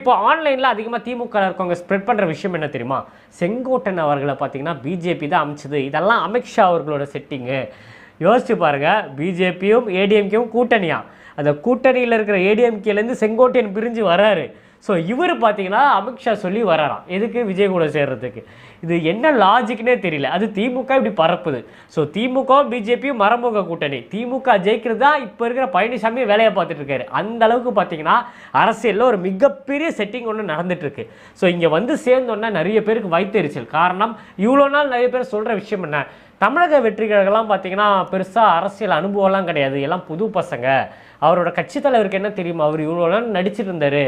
இப்போ ஆன்லைனில் அதிகமாக திமுக இருக்கவங்க ஸ்ப்ரெட் பண்ணுற விஷயம் என்ன தெரியுமா? செங்கோட்டன் அவர்களை பார்த்தீங்கன்னா பிஜேபி தான் அமைச்சது, இதெல்லாம் அமித்ஷா அவர்களோட செட்டிங்கு. யோசிச்சு பாருங்கள், பிஜேபியும் ஏடிஎம்கேவும் கூட்டணியா, அந்த கூட்டணியில் இருக்கிற ஏடிஎம்கேலேருந்து செங்கோட்டையன் பிரிஞ்சு வராரு. ஸோ இவர் பார்த்தீங்கன்னா அமித்ஷா சொல்லி வராராம், எதுக்கு விஜய் கூட சேர்றதுக்கு. இது என்ன லாஜிக்னே தெரியல. அது திமுக இப்படி பரப்புது. ஸோ திமுகவும் பிஜேபியும் மறைமுக கூட்டணி, திமுக ஜெயிக்கிறது தான் இப்போ இருக்கிற பழனிசாமி வேலையை பார்த்துட்டு இருக்காரு. அந்த அளவுக்கு பார்த்தீங்கன்னா அரசியலில் ஒரு மிகப்பெரிய செட்டிங் ஒன்று நடந்துட்டு இருக்கு. ஸோ இங்கே வந்து சேர்ந்தோன்னா நிறைய பேருக்கு வைத்தெரிச்சல். காரணம், இவ்வளோ நாள் நிறைய பேர் சொல்கிற விஷயம் என்ன, தமிழக வெற்றி கழகம்லாம் பார்த்தீங்கன்னா பெருசாக அரசியல் அனுபவம்லாம் கிடையாது, எல்லாம் புது பசங்க. அவரோட கட்சி தலைவருக்கு என்ன தெரியுமா, அவர் இவ்வளோ நாள் நடிச்சிட்டு இருந்தார்,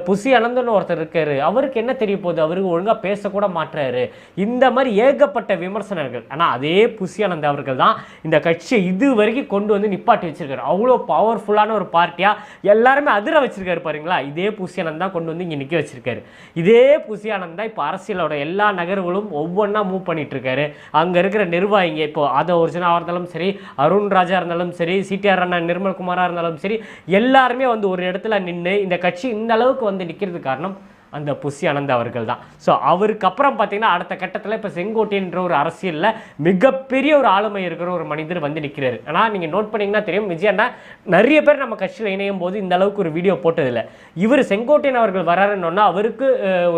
புசி அனந்தன் ஒருத்தர் இருக்கார், அவருக்கு என்ன தெரிய போகுது, அவருக்கு ஒழுங்காக பேசக்கூட மாட்டுறாரு, இந்த மாதிரி ஏகப்பட்ட விமர்சனங்கள். ஆனால் அதே புசி அனந்த் அவர்கள் தான் இந்த கட்சியை இது வரைக்கும் கொண்டு வந்து நிப்பாட்டி வச்சிருக்காரு. அவ்வளோ பவர்ஃபுல்லான ஒரு பார்ட்டியாக எல்லாருமே அதிர வச்சிருக்காரு பாருங்களா. இதே புசி அனந்த் தான் கொண்டு வந்து இங்கே நிற்க வச்சிருக்காரு. இதே புசி அனந்த் தான் இப்போ அரசியலோட எல்லா நகர்களும் ஒவ்வொன்றா மூவ் பண்ணிட்டு இருக்காரு. அங்கே இருக்கிற நிர்வாகிங்க, இப்போ அதை ஒரிஜினலாக இருந்தாலும் சரி, அருண் ராஜா இருந்தாலும் சரி, சிடிஆர் அண்ணா நிர்மல்குமாராக இருந்தாலும் சரி, எல்லாருமே வந்து ஒரு இடத்துல நின்று இந்த கட்சி இந்த அளவுக்கு வந்து நிற்கிறது காரணம் அந்த புசி அனந்த் அவர்கள் தான். ஸோ அவருக்கு அப்புறம் பார்த்தீங்கன்னா அடுத்த கட்டத்தில் இப்போ செங்கோட்டையன்ற ஒரு அரசியலில் மிகப்பெரிய ஒரு ஆளுமை இருக்கிற ஒரு மனிதர் வந்து நிற்கிறாரு. ஆனால் நீங்கள் நோட் பண்ணிங்கன்னா தெரியும், விஜய் அண்ணா நிறைய பேர் நம்ம கட்சியில் இணையும் போது இந்த அளவுக்கு ஒரு வீடியோ போட்டதில்லை. இவர் செங்கோட்டையன் அவர்கள் வராருன்னா அவருக்கு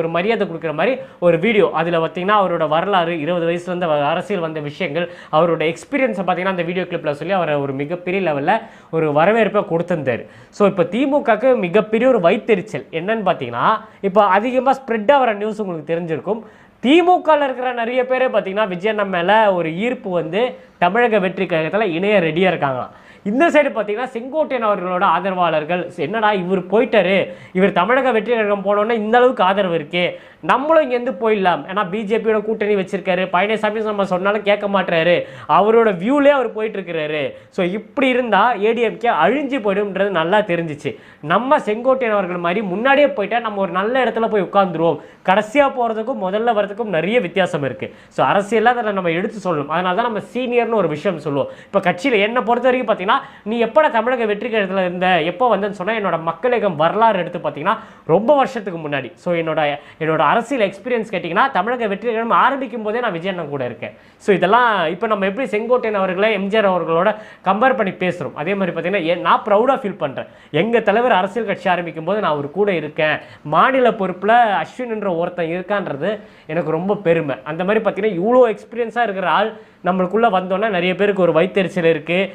ஒரு மரியாதை கொடுக்குற மாதிரி ஒரு வீடியோ, அதில் பார்த்தீங்கன்னா அவரோட வரலாறு, 20 வயசுலேருந்து அரசியல் வந்த விஷயங்கள், அவரோட எக்ஸ்பீரியன்ஸை பார்த்தீங்கன்னா அந்த வீடியோ கிளிப்பில் சொல்லி அவரை ஒரு மிகப்பெரிய லெவலில் ஒரு வரவேற்பை கொடுத்திருந்தார். ஸோ இப்போ திமுகக்கு மிகப்பெரிய ஒரு வைத்தெரிச்சல் என்னன்னு பார்த்தீங்கன்னா, இப்போ அதிகமாக ஸ்ப்ரெட் ஆகிற நியூஸ் உங்களுக்கு தெரிஞ்சிருக்கும். திமுகவில் இருக்கிற நிறைய பேர் பார்த்தீங்கன்னா விஜய் அண்ணா மேலே ஒரு ஈர்ப்பு வந்து தமிழக வெற்றி கழகத்தில் இணைய ரெடியாக இருக்காங்க. இந்த சைடு பார்த்தீங்கன்னா செங்கோட்டையன் அவர்களோட ஆதரவாளர்கள், என்னடா இவர் போயிட்டாரு, இவர் தமிழக வெற்றி கழகம் போனோன்னா இந்த அளவுக்கு ஆதரவு இருக்கே, நம்மளும் இங்கேருந்து போயிடலாம், ஏன்னா பிஜேபியோட கூட்டணி வச்சிருக்காரு, பழனிசாமி நம்ம சொன்னாலும் கேட்க மாட்டுறாரு, அவரோட வியூலே அவர் போயிட்டு இருக்கிறாரு. ஸோ இப்படி இருந்தால் ஏடிஎம்கே அழிஞ்சு போயிடும்ன்றது நல்லா தெரிஞ்சிச்சு. நம்ம செங்கோட்டையன் அவர்கள் மாதிரி முன்னாடியே போயிட்டா நம்ம ஒரு நல்ல இடத்துல போய் உட்காந்துருவோம். கடைசியாக போகிறதுக்கும் முதல்ல வரதுக்கும் நிறைய வித்தியாசம் இருக்குது. ஸோ அரசியலில் அதை நம்ம எடுத்து சொல்லணும். அதனால தான் நம்ம சீனியர்னு ஒரு விஷயம் சொல்லுவோம். இப்போ கட்சியில் என்னை பொறுத்த வரைக்கும் பார்த்தீங்கன்னா, நீ எப்போ தமிழக வெற்றி கழகத்தில் இருந்த, எப்போ வந்தேன்னு சொன்னால் என்னோட மக்களிகம் வரலாறு எடுத்து பார்த்தீங்கன்னா ரொம்ப வருஷத்துக்கு முன்னாடி. ஸோ என்னோட அரசியல் எக்ஸ்பீரியன்ஸ் கேட்டிங்கன்னா தமிழக வெற்றி கழகம் ஆரம்பிக்கும் போதே நான் விஜய் அண்ணன் கூட இருக்கேன். ஸோ இதெல்லாம் இப்போ நம்ம எப்படி செங்கோட்டையன் அவர்களை எம்ஜிஆர் அவர்களோட கம்பேர் பண்ணி பேசுகிறோம், அதே மாதிரி பார்த்தீங்கன்னா நான் ப்ரௌடாக ஃபீல் பண்ணுறேன். எங்கள் தலைவர் அரசியல் கட்சி ஆரம்பிக்கும் போது நான் அவர் கூட இருக்கேன், மாநில பொறுப்பில் அஸ்வின் என்ற ஒருத்தன் இருக்கான்றது எனக்கு ரொம்ப பெருமை. அந்த மாதிரி பார்த்தீங்கன்னா இவ்வளோ எக்ஸ்பீரியன்ஸாக இருக்கிற ஆள் நம்மளுக்குள்ளே வந்தோன்னா நிறைய பேருக்கு ஒரு வைத்தெரிச்சல் இருக்குது.